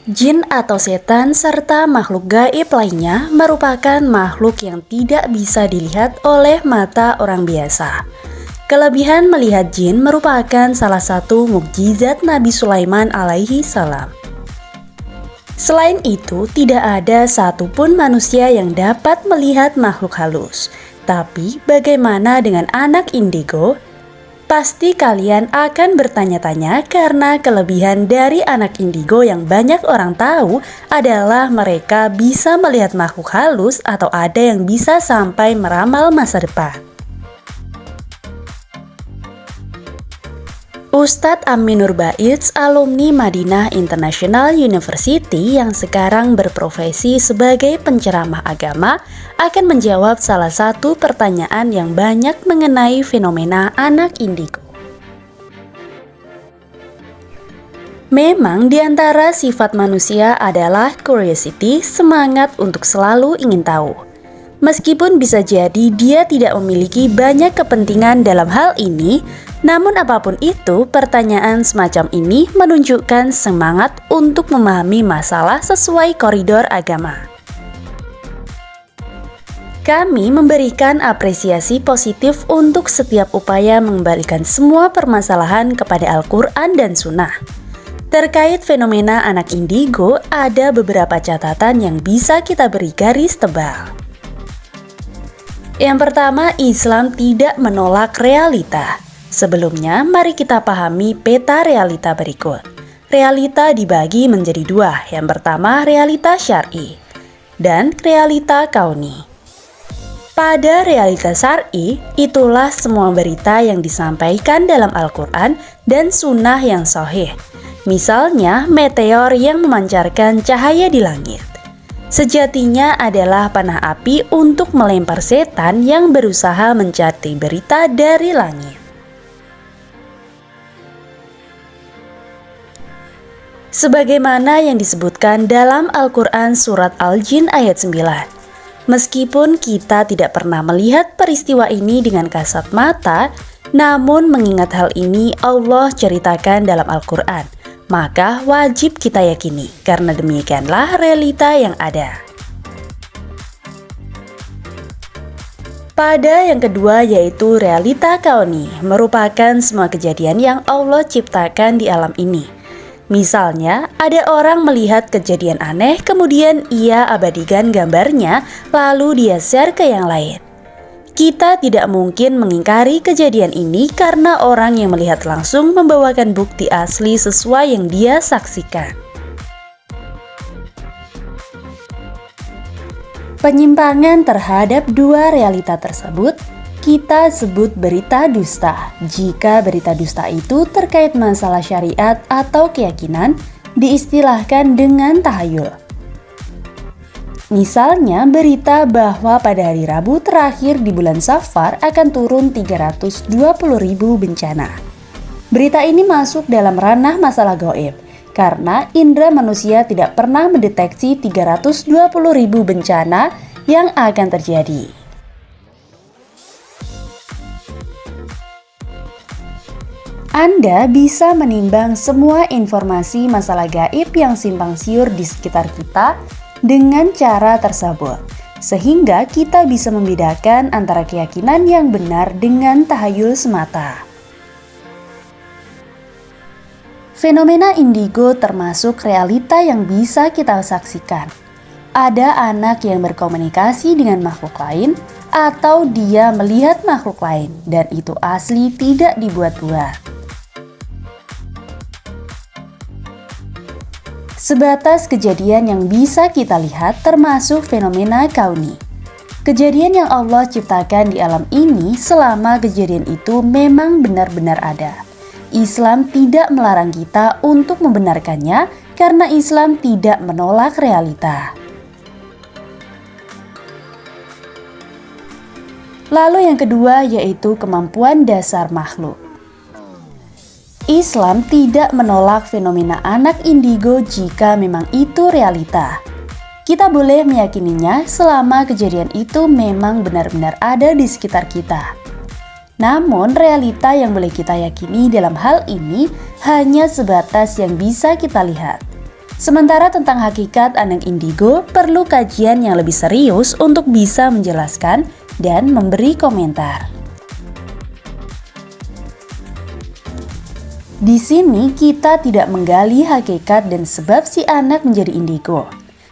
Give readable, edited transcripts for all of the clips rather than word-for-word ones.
Jin atau setan serta makhluk gaib lainnya merupakan makhluk yang tidak bisa dilihat oleh mata orang biasa. Kelebihan melihat jin merupakan salah satu mukjizat Nabi Sulaiman alaihi salam. Selain itu, tidak ada satupun manusia yang dapat melihat makhluk halus. Tapi bagaimana dengan anak indigo? Pasti kalian akan bertanya-tanya karena kelebihan dari anak indigo yang banyak orang tahu adalah mereka bisa melihat makhluk halus atau ada yang bisa sampai meramal masa depan. Ustadz Amin Nurbaiz, alumni Madinah International University yang sekarang berprofesi sebagai penceramah agama, akan menjawab salah satu pertanyaan yang banyak mengenai fenomena anak indigo. Memang di antara sifat manusia adalah curiosity, semangat untuk selalu ingin tahu. Meskipun bisa jadi dia tidak memiliki banyak kepentingan dalam hal ini, namun apapun itu, pertanyaan semacam ini menunjukkan semangat untuk memahami masalah sesuai koridor agama. Kami memberikan apresiasi positif untuk setiap upaya mengembalikan semua permasalahan kepada Al-Quran dan Sunnah. Terkait fenomena anak indigo, ada beberapa catatan yang bisa kita beri garis tebal. Yang pertama, Islam tidak menolak realita. Sebelumnya, mari kita pahami peta realita berikut. Realita dibagi menjadi dua. Yang pertama, realita syar'i dan realita kauni. Pada realita syar'i, itulah semua berita yang disampaikan dalam Al-Quran dan Sunnah yang sahih. Misalnya, meteor yang memancarkan cahaya di langit. Sejatinya adalah panah api untuk melempar setan yang berusaha mencari berita dari langit. Sebagaimana yang disebutkan dalam Al-Quran Surat Al-Jin ayat 9. Meskipun kita tidak pernah melihat peristiwa ini dengan kasat mata, namun mengingat hal ini Allah ceritakan dalam Al-Quran, maka wajib kita yakini, karena demikianlah realita yang ada. Pada yang kedua yaitu realita kauni, merupakan semua kejadian yang Allah ciptakan di alam ini. Misalnya, ada orang melihat kejadian aneh, kemudian ia abadikan gambarnya, lalu dia share ke yang lain. Kita tidak mungkin mengingkari kejadian ini karena orang yang melihat langsung membawakan bukti asli sesuai yang dia saksikan. Penyimpangan terhadap dua realita tersebut kita sebut berita dusta. Jika berita dusta itu terkait masalah syariat atau keyakinan, diistilahkan dengan tahayul. Misalnya berita bahwa pada hari Rabu terakhir di bulan Safar akan turun 320.000 bencana. Berita ini masuk dalam ranah masalah gaib, karena indera manusia tidak pernah mendeteksi 320.000 bencana yang akan terjadi. Anda bisa menimbang semua informasi masalah gaib yang simpang siur di sekitar kita dengan cara tersebut, sehingga kita bisa membedakan antara keyakinan yang benar dengan tahayul semata. Fenomena indigo termasuk realita yang bisa kita saksikan. Ada anak yang berkomunikasi dengan makhluk lain, atau dia melihat makhluk lain, dan itu asli, tidak dibuat-buat. Sebatas kejadian yang bisa kita lihat termasuk fenomena kauni. Kejadian yang Allah ciptakan di alam ini, selama kejadian itu memang benar-benar ada. Islam tidak melarang kita untuk membenarkannya karena Islam tidak menolak realita. Lalu yang kedua yaitu kemampuan dasar makhluk. Islam tidak menolak fenomena anak indigo jika memang itu realita. Kita boleh meyakininya selama kejadian itu memang benar-benar ada di sekitar kita. Namun realita yang boleh kita yakini dalam hal ini hanya sebatas yang bisa kita lihat. Sementara tentang hakikat anak indigo perlu kajian yang lebih serius untuk bisa menjelaskan dan memberi komentar. Di sini kita tidak menggali hakikat dan sebab si anak menjadi indigo.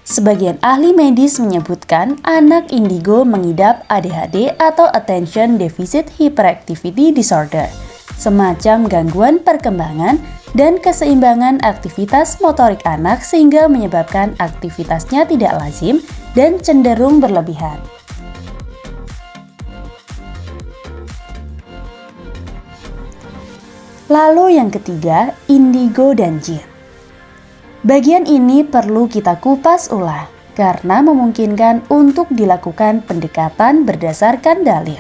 Sebagian ahli medis menyebutkan anak indigo mengidap ADHD atau Attention Deficit Hyperactivity Disorder, semacam gangguan perkembangan dan keseimbangan aktivitas motorik anak sehingga menyebabkan aktivitasnya tidak lazim dan cenderung berlebihan. Lalu yang ketiga, indigo dan jin. Bagian ini perlu kita kupas ulang karena memungkinkan untuk dilakukan pendekatan berdasarkan dalil.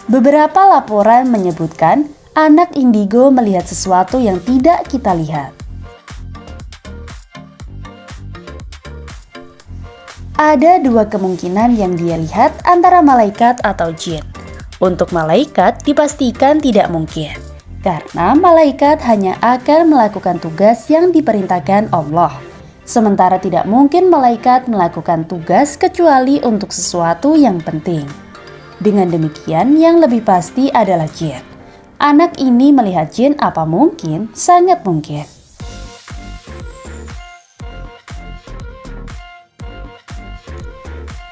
Beberapa laporan menyebutkan anak indigo melihat sesuatu yang tidak kita lihat. Ada dua kemungkinan yang dia lihat antara malaikat atau jin. Untuk malaikat dipastikan tidak mungkin, karena malaikat hanya akan melakukan tugas yang diperintahkan Allah. Sementara tidak mungkin malaikat melakukan tugas kecuali untuk sesuatu yang penting. Dengan demikian, yang lebih pasti adalah jin. Anak ini melihat jin apa mungkin? Sangat mungkin.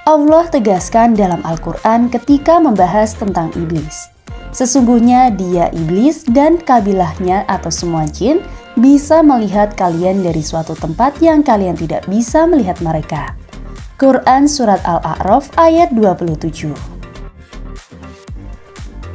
Allah tegaskan dalam Al-Quran ketika membahas tentang iblis. Sesungguhnya dia iblis dan kabilahnya atau semua jin bisa melihat kalian dari suatu tempat yang kalian tidak bisa melihat mereka. Quran Surat Al-A'raf ayat 27.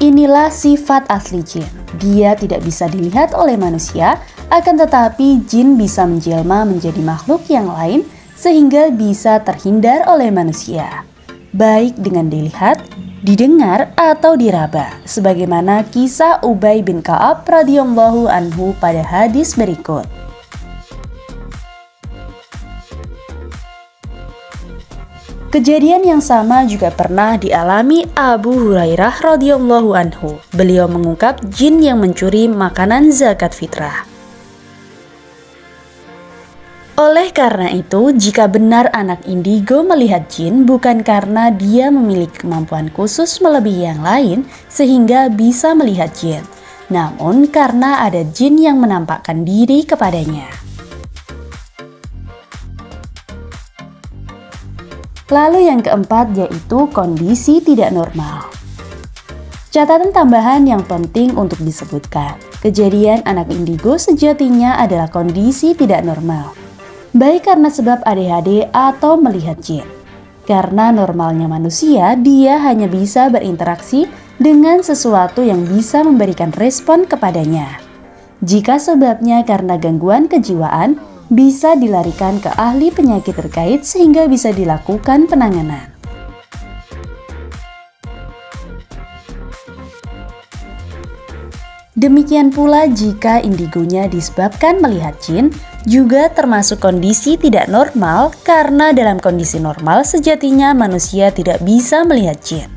Inilah sifat asli jin. Dia tidak bisa dilihat oleh manusia, akan tetapi jin bisa menjelma menjadi makhluk yang lain sehingga bisa terhindar oleh manusia, baik dengan dilihat, didengar, atau diraba, sebagaimana kisah Ubay bin Ka'ab radhiyallahu anhu pada hadis berikut. Kejadian yang sama juga pernah dialami Abu Hurairah radhiyallahu anhu. Beliau mengungkap jin yang mencuri makanan zakat fitrah. Oleh karena itu, jika benar anak indigo melihat jin bukan karena dia memiliki kemampuan khusus melebihi yang lain sehingga bisa melihat jin, namun karena ada jin yang menampakkan diri kepadanya. Lalu yang keempat yaitu kondisi tidak normal. Catatan tambahan yang penting untuk disebutkan, kejadian anak indigo sejatinya adalah kondisi tidak normal, baik karena sebab ADHD atau melihat jin. Karena normalnya manusia, dia hanya bisa berinteraksi dengan sesuatu yang bisa memberikan respon kepadanya. Jika sebabnya karena gangguan kejiwaan, bisa dilarikan ke ahli penyakit terkait sehingga bisa dilakukan penanganan. Demikian pula jika indigonya disebabkan melihat jin, juga termasuk kondisi tidak normal karena dalam kondisi normal sejatinya manusia tidak bisa melihat jin.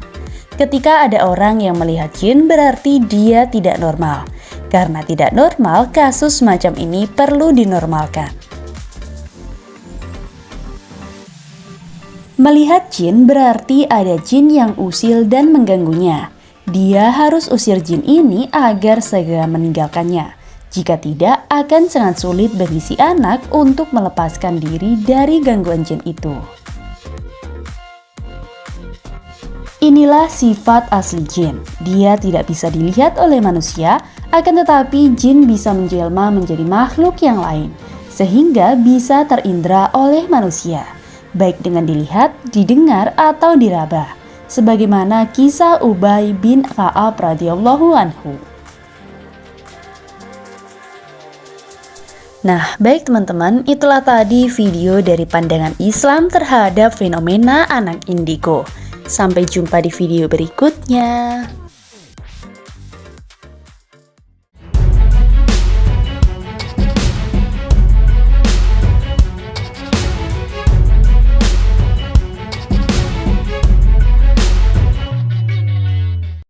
Ketika ada orang yang melihat jin berarti dia tidak normal. Karena tidak normal, kasus semacam ini perlu dinormalkan. Melihat jin berarti ada jin yang usil dan mengganggunya. Dia harus usir jin ini agar segera meninggalkannya. Jika tidak, akan sangat sulit bagi si anak untuk melepaskan diri dari gangguan jin itu. Inilah sifat asli jin. Dia tidak bisa dilihat oleh manusia, akan tetapi jin bisa menjelma menjadi makhluk yang lain, sehingga bisa terindra oleh manusia, baik dengan dilihat, didengar, atau diraba, sebagaimana kisah Ubay bin Ka'ab radhiyallahu anhu. Nah, baik teman-teman, itulah tadi video dari pandangan Islam terhadap fenomena anak indigo. Sampai jumpa di video berikutnya.